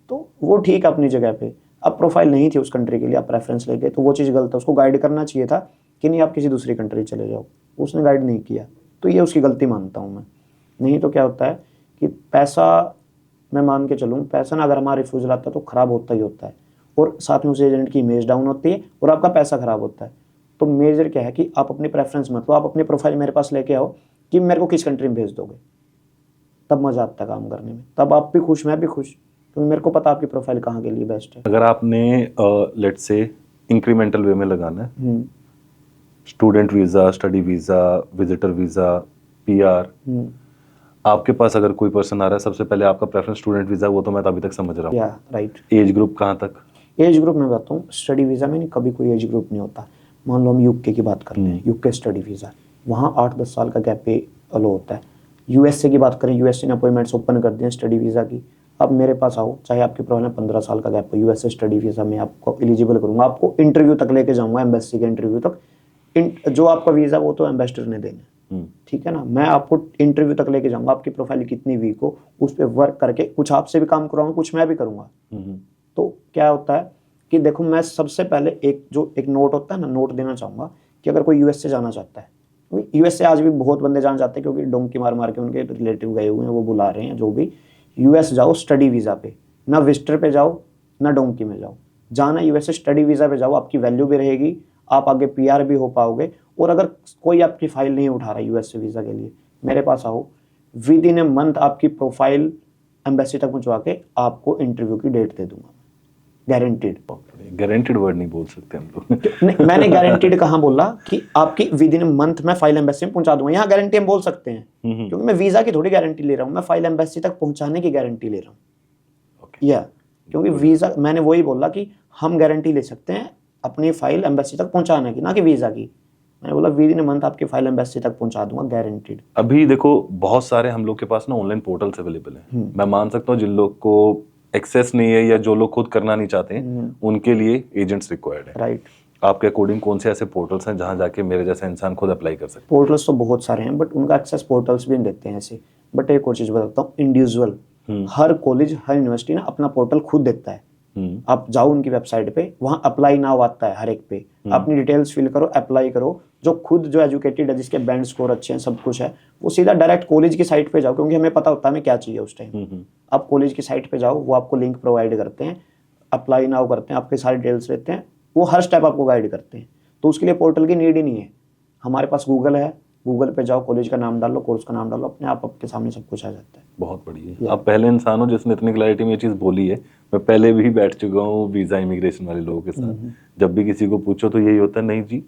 तो वो ठीक है अपनी जगह पे। अब प्रोफाइल नहीं थी उस कंट्री के लिए, आप रेफरेंस ले गए, तो वो चीज़ गलत है। उसको गाइड करना चाहिए था कि नहीं आप किसी दूसरी कंट्री चले जाओ, उसने गाइड नहीं किया, तो ये उसकी गलती मानता हूँ मैं। नहीं तो क्या होता है कि पैसा, मैं मान के चलूँ, पैसा ना अगर हमारा रिफ्यूजल आता है तो ख़राब होता ही होता है, और साथ में उस एजेंट की इमेज डाउन होती है और आपका पैसा ख़राब होता है। तो मेजर क्या है कि आप अपनी प्रेफरेंस मत लो, आप अपनी प्रोफाइल मेरे पास लेके आओ कि मेरे को किस कंट्री में भेज दोगे, तब मज़ा आता है काम करने में, तब आप भी खुश मैं भी खुश, क्योंकि मेरे को पता आपकी प्रोफाइल कहाँ के लिए बेस्ट है। अगर आपने लेट्स से इंक्रीमेंटल वे में लगाना है, student visa, study visa, visitor visa, PR, आपके पास अगर कोई पर्सन आ रहा है, सबसे पहले आपका प्रेफरेंस स्टूडेंट वीज़ा, वो तो मैं अभी तक समझ रहा हूँ। या राइट। एज ग्रुप कहाँ तक? एज ग्रुप में बताता हूँ, स्टडी वीज़ा में नहीं कभी कोई एज ग्रुप नहीं होता। मान लो हम UK की बात करते हैं, UK स्टडी वीज़ा, वहाँ 8-10 साल का गैप पे अलो होता है। USA की बात करें, USA ने अपॉइंटमेंट्स ओपन कर दिए स्टडी वीज़ा की। अब मेरे पास आओ, चाहे आपकी प्रोफाइल में 15 साल का गैप हो, USA स्टडी वीज़ा में आपको एलिजिबल करूँगा, आपको इंटरव्यू तक लेके जाऊँगा, एम्बेसी के इंटरव्यू तक। जो आपका वीज़ा वो तो एम्बेसडर ने देना, ठीक है ना, मैं आपको इंटरव्यू तक लेके जाऊँगा, आपकी प्रोफाइल कितनी वीक हो उस पर वर्क करके कुछ आपसे भी काम करवाऊँगा, कुछ मैं भी करूँगा। तो क्या होता है कि देखो, मैं सबसे पहले एक नोट होता है ना, नोट देना चाहूँगा कि अगर कोई US से जाना चाहता है, US से आज भी बहुत बंदे जाना चाहते हैं, क्योंकि डोंकी मार मार के उनके रिलेटिव गए हुए हैं, वो बुला रहे हैं, जो भी US जाओ स्टडी वीज़ा पे, ना विजिटर पे जाओ ना डोंकी में जाओ, जाना US से स्टडी वीज़ा पे जाओ, आपकी वैल्यू भी रहेगी, आप आगे PR भी हो पाओगे। और अगर कोई आपकी फाइल नहीं उठा रहा US से वीज़ा के लिए, मेरे पास आओ, विद इन ए मंथ आपकी प्रोफाइल एम्बेसी तक पहुँचवा के आपको इंटरव्यू की डेट दे दूंगा, गारंटीड। गारंटीड वर्ड नहीं बोल सकते हम लोग। नहीं, मैंने गारंटीड कहाँ बोला कि आपकी विद इन मंथ मैं फाइल एम्बेसी में पहुंचा दूंगा। यहाँ गारंटी हम बोल सकते हैं, क्योंकि मैं वीज़ा की थोड़ी गारंटी ले रहा हूँ, मैं फाइल एम्बेसी तक पहुंचाने की गारंटी ले रहा हूँ। या क्योंकि वीज़ा, मैंने वही बोला कि हम गारंटी ले सकते हैं अपनी फाइल एम्बेसी तक पहुंचाने की, ना कि वीज़ा की। मैंने बोला विद इन ए मंथ आपकी फाइल एम्बेसी तक पहुंचा दूंगा, गारंटीड। अभी देखो, बहुत सारे हम लोग के पास ना ऑनलाइन पोर्टल्स अवेलेबल हैं। मैं मान सकता हूँ जिन लोग को एक्सेस नहीं है या जो लोग खुद करना नहीं चाहते हैं, उनके लिए एजेंट्स रिक्वायर्ड है। राइट। आपके अकॉर्डिंग कौन से ऐसे पोर्टल्स हैं जहां जाके मेरे जैसा इंसान खुद अप्लाई कर सकते पोर्टल्स तो बहुत सारे हैं, बट उनका एक्सेस पोर्टल्स भी नहीं देते हैं ऐसे। बट एक और चीज़ बताता हूँ, इंडिविजुअल, हर कॉलेज हर यूनिवर्सिटी ना अपना पोर्टल खुद देता है, आप जाओ उनकी वेबसाइट पे, वहां अप्लाई नाउ आता है हर एक पे, अपनी डिटेल्स फिल करो, अप्लाई करो। जो खुद जो एजुकेटेड है, जिसके बैंड स्कोर अच्छे हैं, सब कुछ है, वो सीधा डायरेक्ट कॉलेज की साइट पे जाओ, क्योंकि हमें पता होता है हमें क्या चाहिए उस टाइम। आप कॉलेज की साइट पे जाओ, वो आपको लिंक प्रोवाइड करते हैं, अप्लाई नाउ करते हैं, आपके सारे डिटेल्स लेते हैं, वो हर स्टेप आपको गाइड करते हैं। तो उसके लिए पोर्टल की नीड ही नहीं है। हमारे पास गूगल है, गूगल पे जाओ, कॉलेज का नाम डालो, कोर्स का नाम डालो, अपने आप आपके सामने सब कुछ आ जाता है। बहुत बढ़िया। आप पहले इंसान हो जिसने इतनी क्लैरिटी में ये चीज़ बोली है। मैं पहले भी बैठ चुका हूँ वीज़ा इमिग्रेशन वाले लोगों के साथ, जब भी किसी को पूछो तो यही होता है, नहीं जी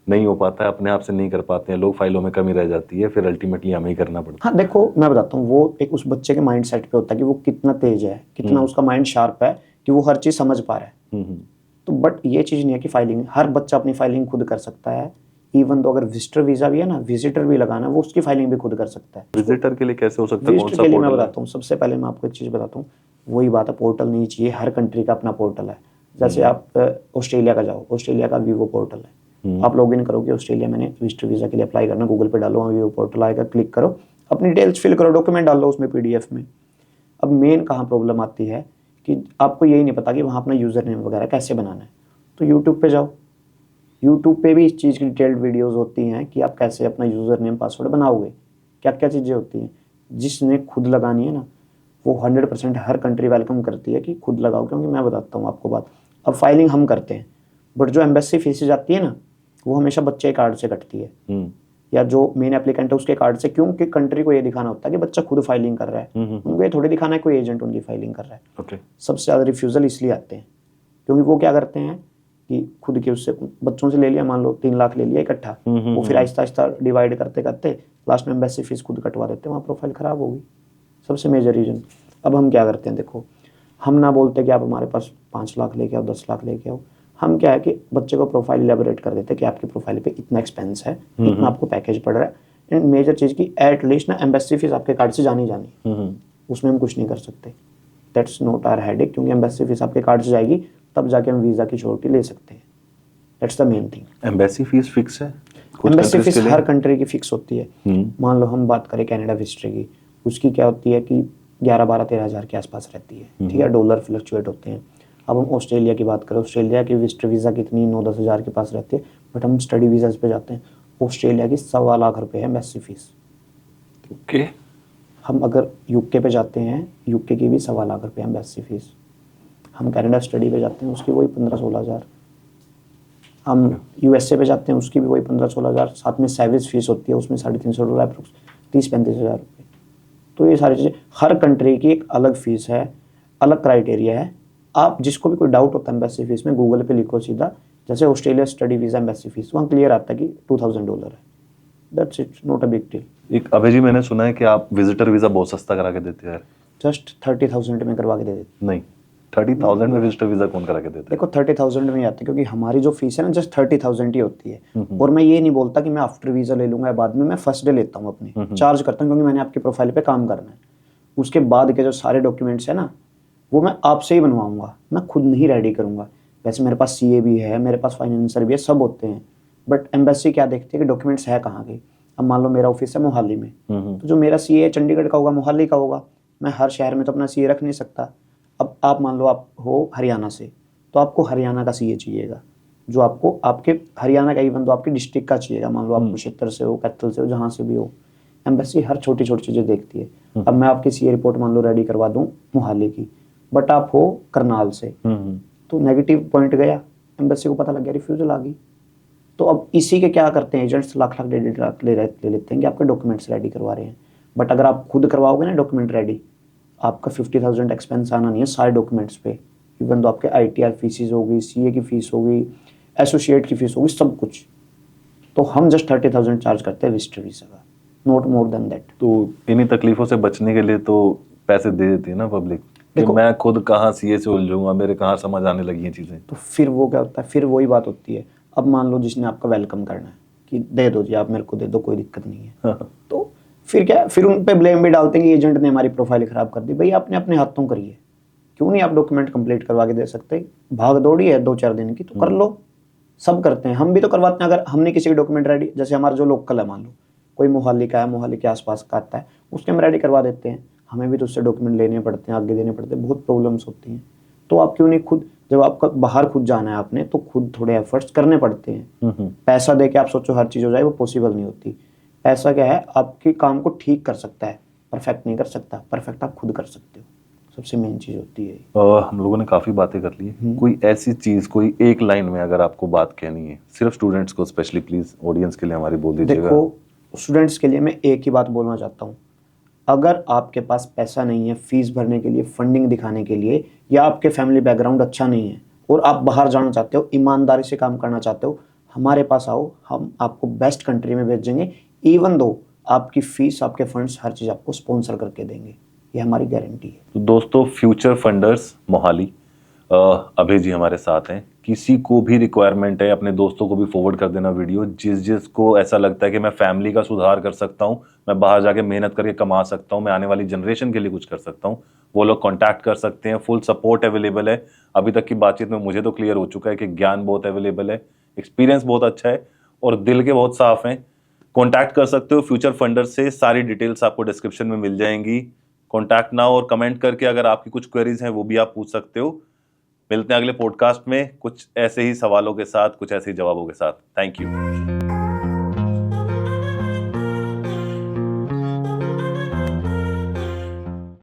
नहीं हो पाता है, अपने आप से नहीं कर पाते हैं लोग, फाइलों में कमी रह जाती है, फिर अल्टीमेटली हमें ही करना पड़ता है। हाँ देखो, मैं बताता हूँ, वो एक उस बच्चे के माइंड सेट पे होता है कि वो कितना तेज है, कितना उसका माइंड शार्प है, कि वो हर चीज़ समझ पा रहा है। तो बट ये चीज़ नहीं है कि फाइलिंग हर बच्चा अपनी फाइलिंग खुद कर सकता है। इवन तो अगर विजिटर वीज़ा भी है ना, विजिटर भी लगाना, वो उसकी फाइलिंग भी खुद कर सकता है। विजिटर के लिए कैसे हो सकता है? कौन विजिटर सा के लिए मैं पोर्टल है? बताता हूँ, सबसे पहले मैं आपको एक चीज़ बताता हूँ, वही बात है, पोर्टल नहीं चाहिए, हर कंट्री का अपना पोर्टल है। जैसे आप ऑस्ट्रेलिया का जाओ, ऑस्ट्रेलिया का वीवो पोर्टल है, आप लॉग इन करोगे ऑस्ट्रेलिया, मैंने विजिटर वीज़ा के लिए अप्लाई करना, गूगल पे डालो, वीवो पोर्टल आएगा, क्लिक करो, अपनी डिटेल्स फिल करो, डॉक्यूमेंट डालो उसमें PDF में। अब मेन कहाँ प्रॉब्लम आती है कि आपको यही नहीं पता कि वहाँ अपना यूज़र नेम वगैरह कैसे बनाना है। तो यूट्यूब पे जाओ, यूट्यूब पे भी इस चीज़ की डिटेल्ड वीडियोस होती हैं कि आप कैसे अपना यूज़र नेम पासवर्ड बनाओगे, क्या क्या चीज़ें होती हैं। जिसने खुद लगानी है ना, वो 100% हर कंट्री वेलकम करती है कि खुद लगाओ, क्योंकि मैं बताता हूँ आपको बात, अब फाइलिंग हम करते हैं, बट जो एम्बेसी फीस जाती है ना, वो हमेशा बच्चे के कार्ड से कटती है, या जो मेन एप्लीकेंट है उसके कार्ड से, क्योंकि कंट्री को ये दिखाना होता है कि बच्चा खुद फाइलिंग कर रहा है। उनको ये थोड़ी दिखाना है कोई एजेंट उनकी फाइलिंग कर रहा है। ओके। सबसे ज़्यादा रिफ्यूज़ल इसलिए आते हैं क्योंकि वो क्या करते हैं कि खुद के उससे बच्चों से ले लिया, मान लो 3 लाख ले लिया इकट्ठा, वो फिर आहिस्ता आहिस्ता डिवाइड करते करते लास्ट में एम्बेसी फीस खुद कटवा देते हैं, वहाँ प्रोफाइल ख़राब होगी। सबसे मेजर रीज़न। अब हम क्या करते हैं, देखो, हम ना बोलते कि आप हमारे पास 5 लाख लेके आओ, 10 लाख लेके आओ, हम क्या है कि बच्चे को प्रोफाइल इलेबोरेट कर देते हैं कि आपकी प्रोफाइल पे इतना एक्सपेंस है, इतना आपको पैकेज पड़ रहा है, एंड मेजर चीज़ की एटलीस्ट ना एम्बेसी फीस आपके कार्ड से जानी, उसमें हम कुछ नहीं कर सकते। दैट्स नॉट आवर हेडेक, क्योंकि एम्बेसी फीस आपके कार्ड से जाएगी, तब जाके हम वीज़ा की श्योरिटी ले सकते हैं। That's the main thing. Embassy fees fix है? एम्बेसी फीस हर कंट्री की फिक्स होती है। मान लो हम बात करें कनाडा विजिटर की, उसकी क्या होती है कि 11-12-13 हज़ार के आसपास रहती है, ठीक है, डॉलर फ्लक्चुएट होते हैं। अब हम ऑस्ट्रेलिया की बात करें, ऑस्ट्रेलिया की विजिटर वीज़ा कितनी 9-10 हज़ार के पास रहती है, बट हम स्टडी वीज़ाज पे जाते हैं, ऑस्ट्रेलिया की 1.25 लाख रुपये है एम्बेसी फीस। ओके। हम अगर यूके पे जाते हैं, यूके की भी 1.25 लाख रुपये एम्बेसी फीस। हम कनाडा स्टडी पे जाते हैं, उसकी वही 15-16 हज़ार। हम USA पे जाते हैं, उसकी भी वही 15-16 हज़ार। साथ में सर्विस फीस होती है, उसमें $350 अप्रोक्स 30-35 हज़ार रुपये। तो ये सारी चीज़ें, हर कंट्री की एक अलग फ़ीस है, अलग क्राइटेरिया है। आप जिसको भी कोई डाउट होता है एम्बेसी फीस में, गूगल पे लिखो सीधा, जैसे Australia study visa embassy fees, वहाँ क्लियर आता है कि $2000 है। That's it, not a big deal. एक अभय जी, मैंने सुना है कि आप विजिटर वीज़ा बहुत सस्ता करा के देते हैं यार। जस्ट 30,000 में करवा के दे देते। नहीं, 30,000 में विजिटर वीज़ा कौन करा के देता है? देखो 30,000 में ही आते हैं, क्योंकि हमारी जो फीस है ना, जस्ट 30,000 ही होती है। और मैं ये नहीं बोलता कि मैं आफ्टर वीज़ा ले लूंगा, बाद में मैं फर्स्ट डे लेता हूँ अपनी, चार्ज करता हूँ, क्योंकि मैंने आपकी प्रोफाइल पे काम करना है। उसके बाद के जो सारे डॉक्यूमेंट्स है ना, वो मैं आपसे ही बनवाऊंगा, मैं खुद नहीं रेडी करूंगा। वैसे मेरे पास CA भी है, मेरे पास फाइनेंसर भी है, सब होते हैं, बट एम्बेसी क्या देखती है कि डॉक्यूमेंट्स है कहाँ के। अब मान लो मेरा ऑफिस है मोहाली में, तो जो मेरा CA चंडीगढ़ का होगा, मोहाली का होगा, मैं हर शहर में तो अपना CA रख नहीं सकता। अब आप मान लो आप हो हरियाणा से, तो आपको हरियाणा का CA चाहिएगा, जो आपको आपके हरियाणा का, इवन तो आपकी डिस्ट्रिक्ट का चाहिएगा। मान लो आप कुरुक्षेत्र से हो, कैथल से हो, जहाँ से भी हो, एम्बेसी हर छोटी छोटी चीज़ें देखती है। अब मैं आपकी CA रिपोर्ट मान लो रेडी करवा दूँ मोहाली की, बट आप हो करनाल से, तो नेगेटिव पॉइंट गया, एम्बेसी को पता लग गया, रिफ्यूजल आ गई। तो अब इसी के क्या करते हैं एजेंट्स, लाख लाख 1.5 लाख ले लेते हैं कि आपके डॉक्यूमेंट्स रेडी करवा रहे हैं। बट अगर आप खुद करवाओगे ना डॉक्यूमेंट रेडी, आपका 50,000 एक्सपेंस आना नहीं है सारे डॉक्यूमेंट्स पे। इवन तो आपके ITR फीसिस होगी, CA की फीस होगी, एसोसिएट की फीस होगी, सब कुछ। तो हम जस्ट 30,000 चार्ज करते हैं विजिटर वीज़ा का, नॉट मोर देन दैट। तो इन्हीं तकलीफों से बचने के लिए तो पैसे दे देती है ना पब्लिक, कि देखो, मैं खुद कहाँ CA से उलझूंगा, मेरे कहाँ समझ आने लगी हैं चीज़ें। तो फिर वो क्या होता है, फिर वही बात होती है। अब मान लो जिसने आपका वेलकम करना है कि दे दो जी, आप मेरे को दे दो, कोई दिक्कत नहीं है, तो फिर क्या, फिर उन पे ब्लेम भी डालते हैं कि एजेंट ने हमारी प्रोफाइल खराब कर दी। भाई आपने अपने हाथों करिए, क्यों नहीं आप डॉक्यूमेंट कंप्लीट करवा के दे सकते? भाग दौड़ी है 2-4 दिन की, तो कर लो, सब करते हैं, हम भी तो करवाते हैं। अगर हमने किसी की डॉक्यूमेंट रेडी, जैसे हमारा जो लोकल है, मान लो कोई मोहाली का है, मोहाली के आसपास का आता है, उसके हम रेडी करवा देते हैं। हमें भी तो उससे डॉक्यूमेंट लेने पड़ते हैं, आगे देने पड़ते हैं, बहुत प्रॉब्लम्स होती हैं। तो आप क्यों नहीं खुद, जब आपका बाहर खुद जाना है आपने, तो खुद थोड़े एफर्ट्स करने पड़ते हैं। पैसा दे के आप सोचो हर चीज़ हो जाए, वो पॉसिबल नहीं होती। पैसा क्या है, आपके काम को ठीक कर सकता है, परफेक्ट नहीं कर सकता। परफेक्ट आप खुद कर सकते हो, सबसे मेन चीज़ होती है। हम लोगों ने काफ़ी बातें कर ली है। कोई ऐसी चीज़, कोई एक लाइन में अगर आपको बात कहनी है सिर्फ स्टूडेंट्स को, स्पेशली प्लीज़ ऑडियंस के लिए हमारी बोल दीजिएगा। देखो, स्टूडेंट्स के लिए मैं एक ही बात बोलना चाहता हूँ, अगर आपके पास पैसा नहीं है फीस भरने के लिए, फंडिंग दिखाने के लिए, या आपके फैमिली बैकग्राउंड अच्छा नहीं है और आप बाहर जाना चाहते हो, ईमानदारी से काम करना चाहते हो, हमारे पास आओ, हम आपको बेस्ट कंट्री में भेजेंगे। इवन दो आपकी फीस, आपके फंड्स, हर चीज़ आपको स्पॉन्सर करके देंगे, ये हमारी गारंटी है। तो दोस्तों, फ्यूचर फंडर्स मोहाली, अभय जी हमारे साथ हैं। किसी को भी रिक्वायरमेंट है, अपने दोस्तों को भी फॉरवर्ड कर देना वीडियो, जिसको ऐसा लगता है कि मैं फैमिली का सुधार कर सकता हूँ, मैं बाहर जाके मेहनत करके कमा सकता हूँ, मैं आने वाली जनरेशन के लिए कुछ कर सकता हूँ, वो लोग कांटेक्ट कर सकते हैं। फुल सपोर्ट अवेलेबल है। अभी तक की बातचीत में मुझे तो क्लियर हो चुका है कि ज्ञान बहुत अवेलेबल है, एक्सपीरियंस बहुत अच्छा है और दिल के बहुत साफ हैं। कॉन्टैक्ट कर सकते हो फ्यूचर फंडर से। सारी डिटेल्स आपको डिस्क्रिप्शन में मिल जाएंगी। कॉन्टैक्ट नाउ और कमेंट करके अगर आपकी कुछ क्वेरीज हैं वो भी आप पूछ सकते हो। मिलते हैं अगले पॉडकास्ट में कुछ ऐसे ही सवालों के साथ, कुछ ऐसे ही जवाबों के साथ। Thank you.